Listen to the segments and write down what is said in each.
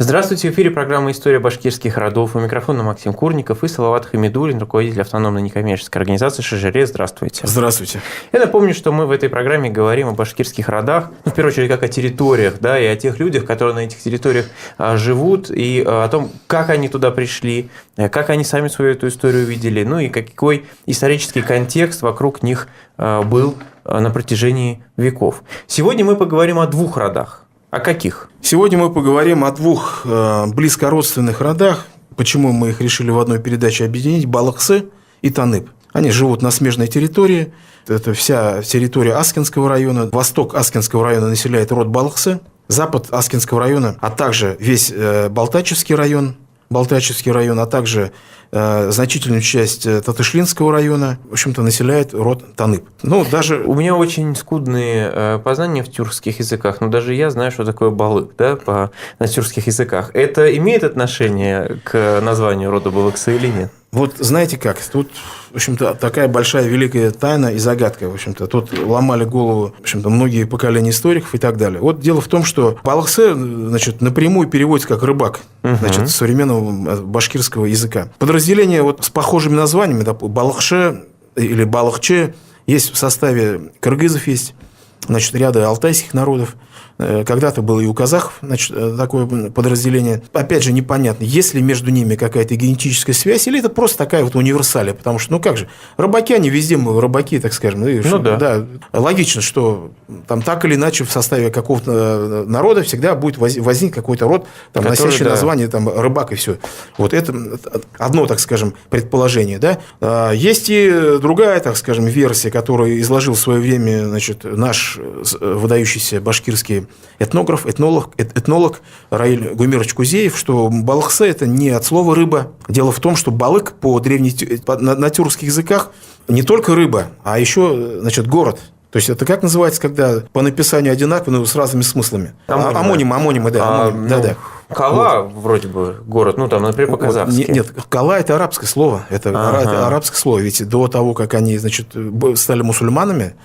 Здравствуйте, в эфире программа «История башкирских родов». У микрофона Максим Курников и Салават Хамидуллин, руководитель автономной некоммерческой организации «Шажире». Здравствуйте. Здравствуйте. Я напомню, что мы в этой программе говорим о башкирских родах, в первую очередь, как о территориях, и о тех людях, которые на этих территориях живут, и о том, как они туда пришли, как они сами свою эту историю видели, и какой исторический контекст вокруг них был на протяжении веков. Сегодня мы поговорим о двух родах. О каких? Сегодня мы поговорим о двух близкородственных родах. Почему мы их решили в одной передаче объединить? Балыксы и Таныp. Они живут на смежной территории. Это вся территория Аскинского района. Восток Аскинского района населяет род Балыксы. Запад Аскинского района, а также весь Балтачевский район, а также значительную часть Татышлинского района, в общем-то, населяет род Таныp. Даже... У меня очень скудные познания в тюркских языках, но даже я знаю, что такое балык, на тюркских языках. Это имеет отношение к названию рода Балыксы или нет? Вот знаете как, тут, в общем-то, такая большая великая тайна и загадка, в общем-то, тут ломали голову, в общем-то, многие поколения историков и так далее. Вот дело в том, что Балыксы, напрямую переводится как рыбак, современного башкирского языка. Подразделения с похожими названиями, Балыкше или Балыкче, есть в составе кыргызов, есть, ряда алтайских народов. Когда-то было и у казахов такое подразделение. Опять же, непонятно, есть ли между ними какая-то генетическая связь, или это просто такая универсалия. Потому что, рыбаки, они везде рыбаки, так скажем. Да. Логично, что там так или иначе в составе какого-то народа всегда будет возникнуть какой-то род, носящий название рыбак и все. Вот это одно, так скажем, предположение. Да? Есть и другая, так скажем, версия, которую изложил в свое время наш выдающийся башкирский этнограф, этнолог Раиль Гумерович Кузеев, что Балыксы – это не от слова «рыба». Дело в том, что балык на тюркских языках не только рыба, а еще, город. То есть, это как называется, когда по написанию одинаково, но с разными смыслами? Амонимы, да. Да. Кала вроде бы город, например, по-казахски. Нет, Кала – это арабское слово. Это арабское слово. Ведь до того, как они, стали мусульманами,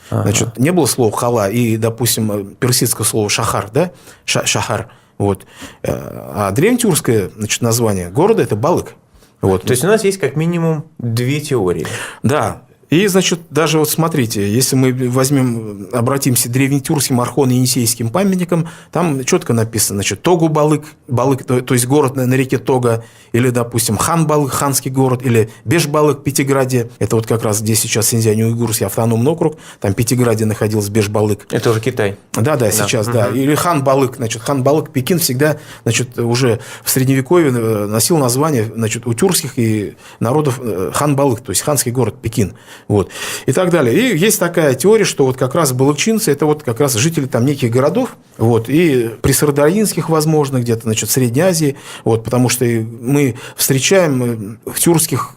не было слова Кала и, допустим, персидское слово шахар, да? Шахар. Вот. А древнетюркское, название города – это Балык. Вот. То есть, у нас есть как минимум две теории. Да. И, даже смотрите, если мы обратимся к древнетюркским архон-енисейским памятникам, там четко написано, Тогу-Балык, то есть город на реке Тога, или, допустим, Хан-Балык, ханский город, или Беш-Балык, Пятиградие. Это как раз здесь сейчас Синьцзянь-Уйгурский автономный округ, там Пятиградие находилось, Беш-Балык. Это уже Китай. Да, сейчас, да. Или Хан-Балык, Хан-Балык, Пекин всегда, уже в Средневековье носил название, у тюркских и народов Хан-Балык, то есть ханский город Пекин. Вот. И так далее. И есть такая теория, что как раз балыкчинцы – это как раз жители неких городов, и при Сардаринских, возможно, где-то, в Средней Азии, потому что мы встречаем в тюркских,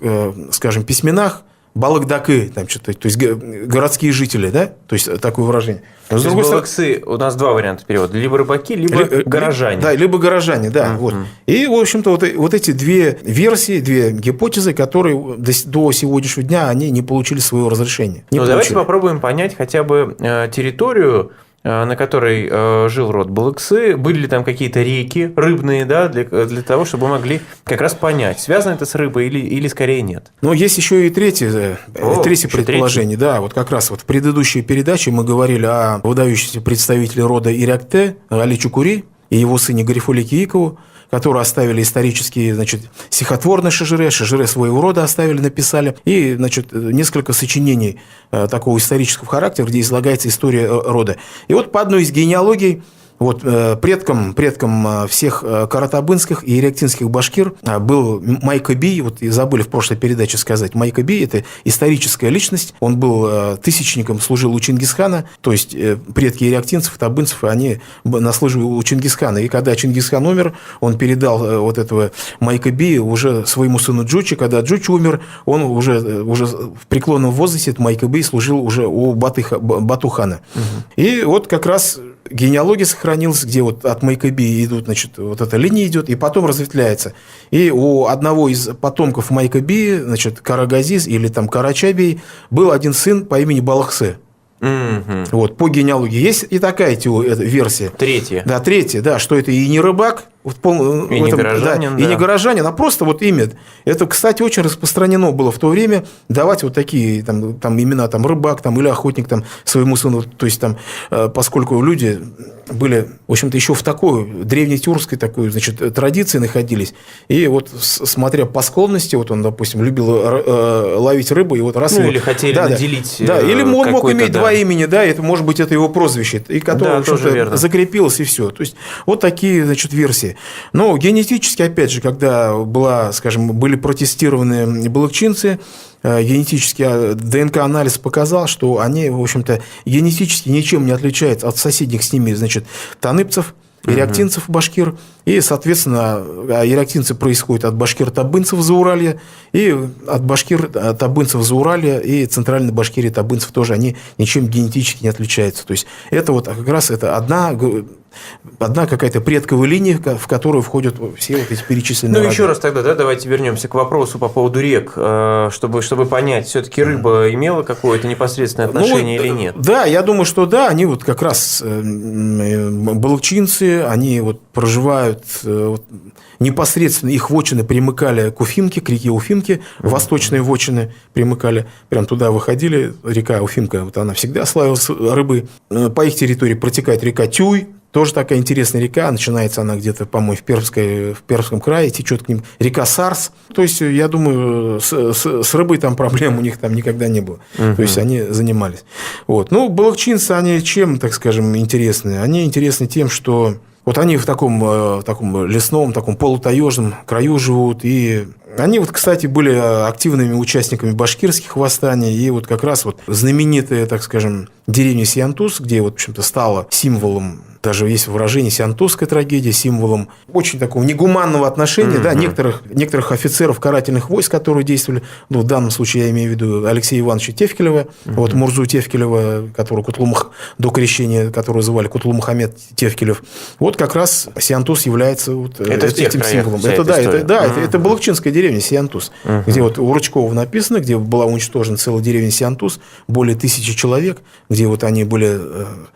скажем, письменах балыкдакы, то есть городские жители, да, то есть такое выражение. С другой стороны, у нас два варианта перевода: либо рыбаки, либо горожане. Да, либо горожане, да. Вот. И, в общем-то, вот эти две версии, две гипотезы, которые до сегодняшнего дня они не получили своего разрешения. Давайте попробуем понять хотя бы территорию, на которой жил род Балыксы. Были ли там какие-то реки рыбные, для того, чтобы мы могли как раз понять, связано это с рыбой или скорее нет? Но есть еще и третье предположение. Да, как раз в предыдущей передаче мы говорили о выдающемся представителе рода Ирякте Али Чукури и его сыне Гарифуле Киикову, которые оставили исторические, стихотворные шажире своего рода оставили, написали, и, несколько сочинений такого исторического характера, где излагается история рода. И по одной из генеалогий, предком всех каратабынских и иректинских башкир был Майка Би. И забыли в прошлой передаче сказать. Майка Би – это историческая личность. Он был тысячником, служил у Чингисхана. То есть, предки иректинцев, табынцев, они наслуживали у Чингисхана. И когда Чингисхан умер, он передал этого Майка Би уже своему сыну Джучи. Когда Джучи умер, он уже в преклонном возрасте, Майка Би, служил уже у Батухана. И как раз генеалогия сохранилась, где от Майка-Би идут, эта линия идет, и потом разветвляется. И у одного из потомков Майка-Би, Карагазиз или Карачабий, был один сын по имени Балыксы. По генеалогии. Есть и такая версия. Третья. Да, третья, да, что это и не рыбак, И не горожанин, и не горожанин, а просто вот имя. Это, кстати, очень распространено было в то время давать вот такие там имена, там рыбак там, или охотник там, своему сыну. То есть там, поскольку люди были, в общем-то, еще в такой древнетюркской такой, значит, традиции находились. И вот смотря по склонности, вот он, допустим, любил ловить рыбу, и вот раз ну, его... или хотели наделить. Да, или он мог иметь два имени, да, это может быть это его прозвище, и которое, да, в общем-то, закрепилось, и все. То есть вот такие, значит, версии. Но генетически, опять же, когда были протестированы балыкчинцы, генетический ДНК-анализ показал, что они, в общем-то, генетически ничем не отличаются от соседних с ними, значит, таныпцев, ирактинцев, башкир, и, соответственно, ирактинцы происходят от башкир-табынцев Зауралья, и от башкир-табынцев Зауралья, и центральной Башкирии табынцев тоже, они ничем генетически не отличаются. То есть это вот как раз это одна какая-то предковая линия, в которую входят все вот эти перечисленные. Ну, еще раз тогда, да, давайте вернемся к вопросу по поводу рек, чтобы понять, все-таки рыба имела какое-то непосредственное отношение или нет? Да, я думаю, что да, они вот как раз балыкчинцы, они вот проживают непосредственно, их вотчины примыкали к Уфимке, к реке Уфимке, восточные вотчины примыкали, прям туда выходили, река Уфимка, вот она всегда славилась рыбой, по их территории протекает река Тюй, тоже такая интересная река, начинается она где-то, по-моему, в Пермском крае, течет к ним река Сарс. То есть, я думаю, с рыбой там проблем у них там никогда не было. То есть, они занимались. Вот. Ну, балыкчинцы, они чем, так скажем, интересны? Они интересны тем, что вот они в таком лесном, таком полутаежном краю живут, и они вот, кстати, были активными участниками башкирских восстаний, и вот как раз вот знаменитая, так скажем, деревня Сиантус, где вот, в общем-то, стала символом, даже есть выражение «сиантусская трагедия», символом очень такого негуманного отношения, да, некоторых офицеров карательных войск, которые действовали, ну, в данном случае я имею в виду Алексея Ивановича Тевкелева, вот Мурзу Тевкелева, который до крещения, которого звали Кутлу-Мухаммед Тевкелев. Вот как раз Сиантус является вот этим символом. Это балыкчинская деревня Сиантус, где вот у Рычкова написано, где была уничтожена целая деревня Сиантус, более 1000 человек, где вот они были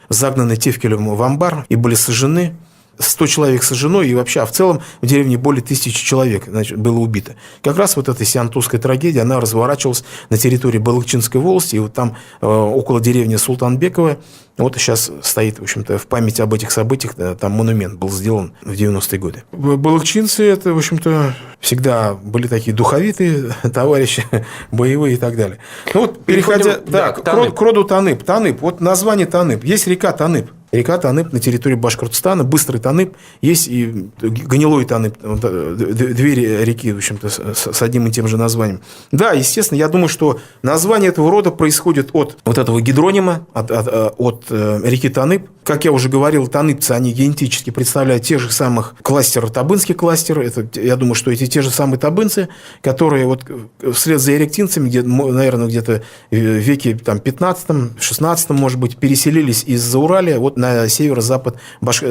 загнаны Тевкелевым в амбар и были сожжены. 100 человек сожжено, и вообще, а в целом в деревне более 1000 человек, значит, было убито. Как раз вот эта сиантусская трагедия, она разворачивалась на территории Балыкчинской волости, и вот там около деревни Султанбекова, вот сейчас стоит, в общем-то, в память об этих событиях, там монумент был сделан в 90-е годы. Балыкчинцы, это, в общем-то, всегда были такие духовитые товарищи, боевые и так далее. Ну вот, переходя к роду Танып. Танып, вот название Танып. Есть река Танып. Река Танып на территории Башкортостана, Быстрый Танып, есть и Гнилой Танып, две реки, в общем-то, с одним и тем же названием. Да, естественно, я думаю, что название этого рода происходит от вот этого гидронима, от реки Танып. Как я уже говорил, таныпцы, они генетически представляют тех же самых кластеров, табынский кластер. Это, я думаю, что эти те же самые табынцы, которые вот вслед за ирактинцами, наверное, где-то в веке 15-16, может быть, переселились из Зауралья вот на северо-запад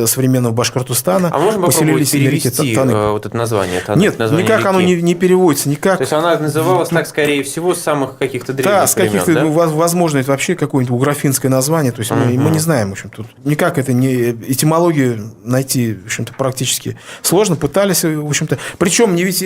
современного Башкортостана. А можно попробовать перевести вот это название? Нет, название никак реки. Оно не переводится, никак. То есть она называлась так, скорее всего, с самых каких-то древних времен, с каких-то, да? Возможно, это вообще какое-нибудь уграфинское название. То есть мы не знаем, в общем, тут никак это не этимологию найти, в общем-то, практически сложно. Пытались, в общем-то. Причем ведь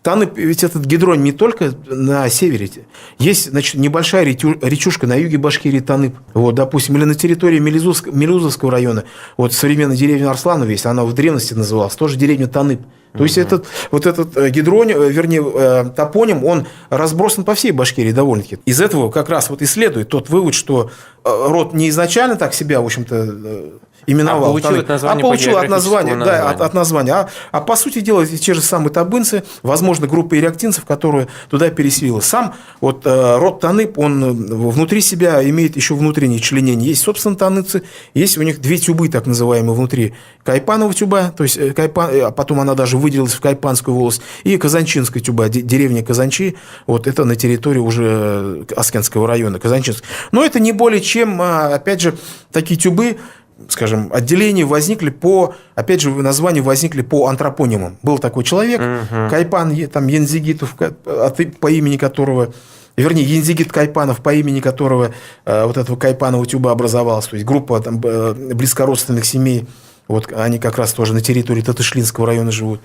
Танып, ведь этот гидроним не только на севере. Есть, значит, небольшая речушка на юге Башкирии Танып. Вот, допустим, или на территории Мелюзовского района. Вот современная деревня Арсланова есть, она в древности называлась, тоже деревня Танып. То есть этот гидроним, вернее, топоним, он разбросан по всей Башкирии довольно-таки. Из этого как раз вот и следует тот вывод, что род не изначально так себя, в общем-то, именовал. Получил от названия. А по сути дела, эти те же самые табынцы, возможно, группа ирактинцев, которые туда переселилась. Сам вот род Танып, он внутри себя имеет еще внутреннее членение. Есть, собственно, таныпцы, есть у них две тюбы, так называемые, внутри. Кайпанова тюба, то есть а потом она даже выделилась в Кайпанскую волость, и Казанчинская тюба, деревня Казанчи, вот это на территории уже Аскенского района, Казанчинск. Но это не более чем, опять же, такие тюбы, скажем, отделения возникли опять же, названия возникли по антропонимам. Был такой человек, Кайпан, там, Янзигитов, по имени которого... Вернее, Янзигит Кайпанов, по имени которого вот этого Кайпанова тюба образовалась. То есть группа там близкородственных семей Вот они как раз тоже на территории Татышлинского района живут.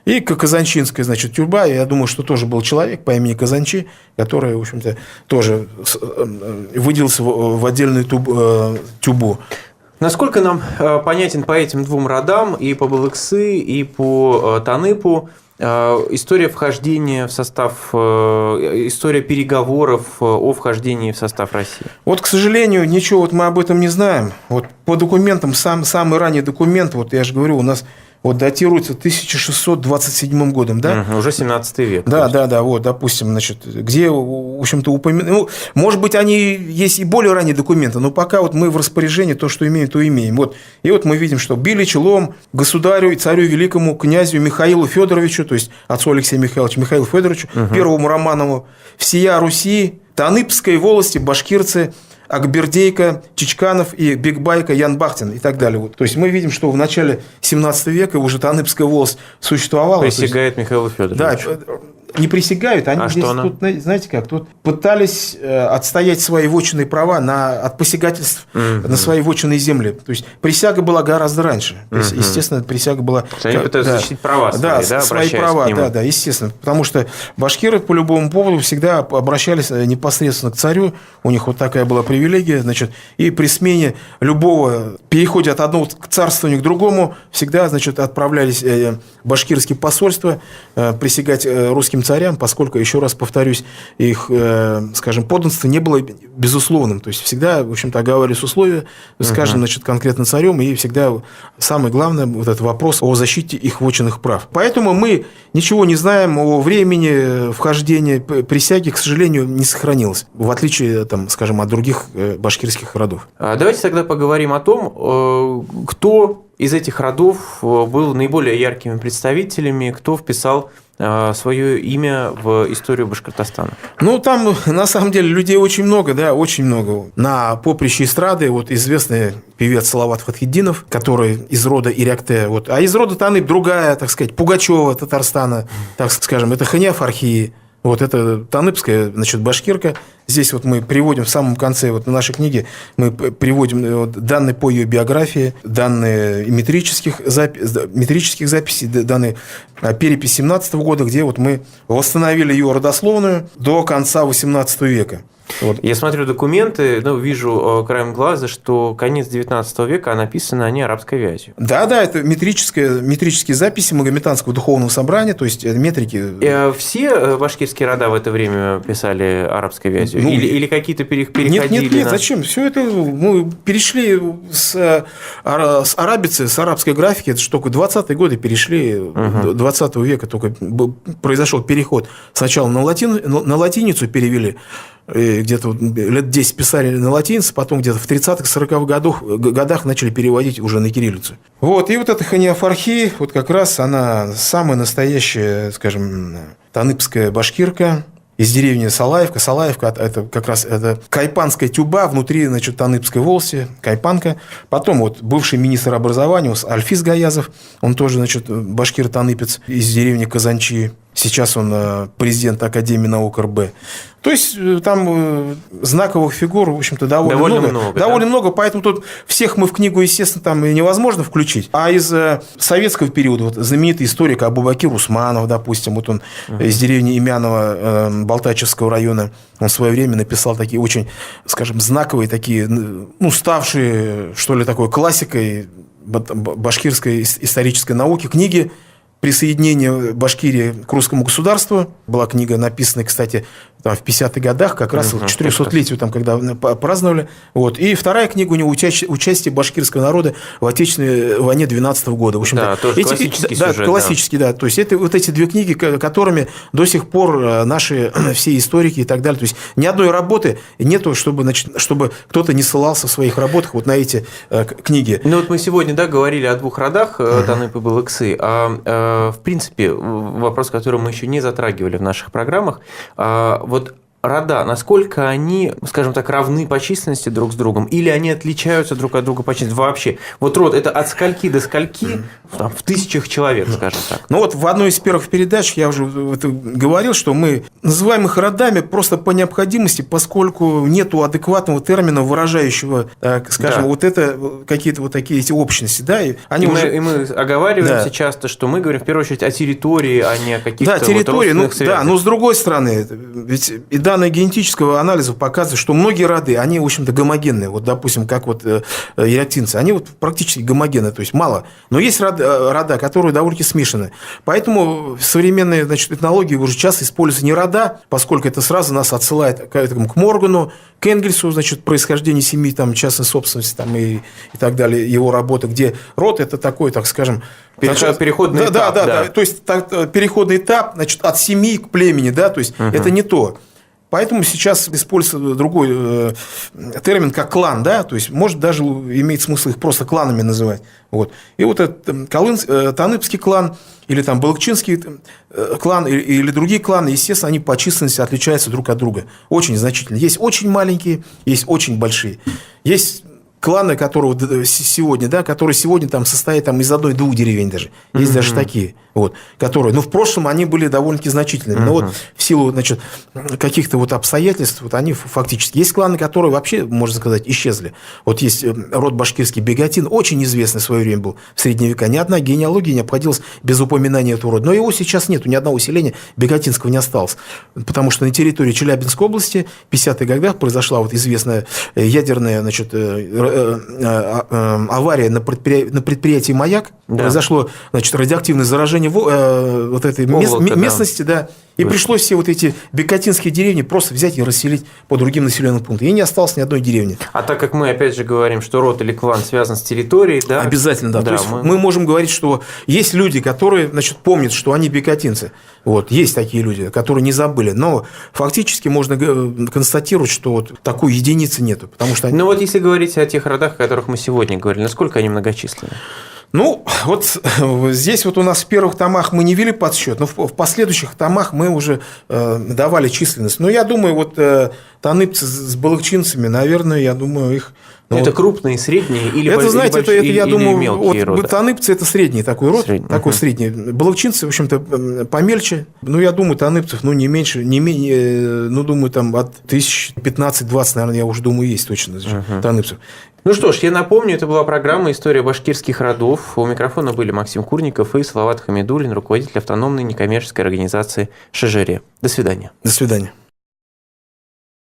И Казанчинская, значит, тюрьма. Я думаю, что тоже был человек по имени Казанчи, который, в общем-то, тоже выделился в отдельную тюбу. Насколько нам понятен по этим двум родам, и по Балыксы, и по Таныпу, история вхождения в состав, история переговоров о вхождении в состав России? Вот, к сожалению, ничего вот мы об этом не знаем. Вот по документам, самый ранний документ, вот я же говорю, у нас вот датируется 1627 годом, да? Уже 17 век. Да, вот, допустим, значит, где, в общем-то, упомянуть. Ну, может быть, они есть и более ранние документы, но пока вот мы в распоряжении то, что имеем, то имеем. Вот. И вот мы видим, что били челом государю и царю великому князю Михаилу Федоровичу, то есть отцу Алексея Михайловича, Михаилу Федоровичу, первому Романову, всея Руси, Таныпской волости, башкирцы, Акбердейка, Чичканов и Бекбайка, Ян Бахтин и так далее. Вот. То есть мы видим, что в начале 17 века уже Таныпская волость существовала. Присягает Михаилу Федоровичу. Да, не присягают, они здесь тут, знаете как, тут пытались отстоять свои вотчинные права от посягательств на свои вотчинные земли. То есть присяга была гораздо раньше. Естественно, присяга была... Они пытаются защитить права свои, свои права, да, естественно. Потому что башкиры по любому поводу всегда обращались непосредственно к царю. У них вот такая была привилегия. Значит, и при смене любого перехода от одного царствования к другому всегда, значит, отправлялись башкирские посольства присягать русским царям, поскольку, еще раз повторюсь, их, скажем, подданство не было безусловным. То есть всегда, в общем-то, оговаривались условия с каждым, значит, конкретно царем, и всегда самое главное вот этот вопрос о защите их вотчинных прав. Поэтому мы ничего не знаем о времени вхождения присяги, к сожалению, не сохранилось, в отличие, там, скажем, от других башкирских родов. Давайте тогда поговорим о том, кто из этих родов был наиболее яркими представителями, кто вписал свое имя в историю Башкортостана? Ну, там, на самом деле, людей очень много, да, очень много. На поприще эстрады вот известный певец Салават Фатхетдинов, который из рода Ирякте, вот, а из рода Танып другая, так сказать, Пугачева Татарстана, так скажем, это Ханя Фархи. Вот это таныпская, значит, башкирка. Здесь вот мы приводим в самом конце вот на нашей книге мы приводим данные по ее биографии, данные метрических записей, данные перепись 17 года, где вот мы восстановили ее родословную до конца 18 века. Вот. Я смотрю документы, вижу краем глаза, что конец 19 века, а написаны они арабской вязью. Да, это метрические записи Магометанского духовного собрания, то есть метрики. Все башкирские рода в это время писали арабской вязью? Или какие-то переходили? Нет, зачем? Все это мы перешли с арабицы, с арабской графики, это же только 20-е годы перешли, 20 века только произошел переход. Сначала на латиницу перевели, где-то лет 10 писали на латинице, потом где-то в 30-х, 40-х годах начали переводить уже на кириллицу. Вот, и вот эта Ханя Фархи, вот как раз она самая настоящая, скажем, таныпская башкирка из деревни Салаевка. Салаевка – это как раз это Кайпанская тюба внутри, значит, Таныпской волости, Кайпанка. Потом вот бывший министр образования Альфиз Гаязов, он тоже, значит, башкир-таныпец из деревни Казанчи. Сейчас он президент Академии наук РБ. То есть там знаковых фигур, в общем-то, довольно много. Довольно много, поэтому тут всех мы в книгу, естественно, там невозможно включить. А из советского периода вот знаменитый историк Абубакир Усманов, допустим, вот он из деревни Имяново Балтачевского района, он в свое время написал такие очень, скажем, знаковые, такие, ставшие, что ли, такой классикой башкирской исторической науки книги «Присоединение Башкирии к русскому государству». Была книга, написанная, кстати, там, в 50-х годах, как раз к 400-летию, там, когда праздновали. Вот. И вторая книга у него «Участие башкирского народа в Отечественной войне 12 года». В общем-то, да, тоже классический сюжет. Классический, да. То есть, это вот эти две книги, которыми до сих пор наши все историки и так далее. То есть, ни одной работы нету, чтобы кто-то не ссылался в своих работах вот на эти книги. Ну, вот мы сегодня, говорили о двух родах, Танып и Балыксы, в принципе, вопрос, который мы еще не затрагивали в наших программах, вот рода, насколько они, скажем так, равны по численности друг с другом, или они отличаются друг от друга по численности вообще? Вот род – это от скольки до скольки, там, в тысячах человек, скажем так. Ну вот в одной из первых передач я уже говорил, что мы называем их родами просто по необходимости, поскольку нету адекватного термина, выражающего, так, скажем, вот это, какие-то вот такие эти общности. Да? И мы оговариваемся часто, что мы говорим в первую очередь о территории, а не о каких-то родственных связях. Да, но с другой стороны, ведь и данные генетического анализа показывают, что многие роды, они, в общем-то, гомогенные. Вот, допустим, как вот ерактинцы, они вот практически гомогенные, то есть мало. Но есть рода, которые довольно-таки смешаны. Поэтому в современной, значит, этнологии уже часто используются не рода, поскольку это сразу нас отсылает к Моргану, к Энгельсу, значит, происхождение семьи, там, частной собственности там, и так далее, его работа, где род – это такой, так скажем, переходный этап. Да. То есть переходный этап, значит, от семьи к племени, да, то есть это не то. Поэтому сейчас используется другой термин, как клан, да, то есть, может, даже имеет смысл их просто кланами называть. Вот. И вот этот Таныбский клан или там Балыкчинский клан или другие кланы, естественно, они по численности отличаются друг от друга. Очень значительно. Есть очень маленькие, есть очень большие. Есть кланы, которые сегодня, да, которые сегодня там состоят там, из одной-двух деревень даже. Есть даже такие, вот, которые, ну, в прошлом они были довольно-таки значительными, но вот в силу, значит, каких-то вот обстоятельств, вот они фактически... Есть кланы, которые вообще, можно сказать, исчезли. Вот есть род башкирский Бегатин, очень известный в свое время был в средние века. Ни одна генеалогия не обходилась без упоминания этого рода. Но его сейчас нету, ни одного селения Бегатинского не осталось. Потому что на территории Челябинской области в 50-х годах произошла вот известная ядерная, значит, авария на предприятии «Маяк». Да. Произошло, значит, радиоактивное заражение вот этой местности, да. И пришлось все вот эти бекатинские деревни просто взять и расселить по другим населенным пунктам. И не осталось ни одной деревни. А так как мы, опять же, говорим, что род или клан связан с территорией, да? Обязательно, да. То есть мы можем говорить, что есть люди, которые, значит, помнят, что они бекатинцы. Вот, есть такие люди, которые не забыли. Но фактически можно констатировать, что вот такой единицы нету. Потому что Ну вот если говорить о тех родах, о которых мы сегодня говорили, насколько они многочисленны? Ну, вот здесь вот у нас в первых томах мы не вели подсчет, но в последующих томах мы уже давали численность. Но я думаю, вот таныбцы с балыкчинцами, наверное, я думаю, их... Это крупные, средние или это, знаете, это, я думаю, мелкие роды? Таныбцы – это средний такой род, такой средний. Балыкчинцы, в общем-то, помельче. Ну, я думаю, таныбцев, ну, не меньше, не менее, ну, думаю, там от 1015-20, наверное, я уже думаю, есть точно таныбцев. Ну что ж, я напомню, это была программа «История башкирских родов». У микрофона были Максим Курников и Салават Хамидуллин, руководитель автономной некоммерческой организации «Шажире». До свидания. До свидания.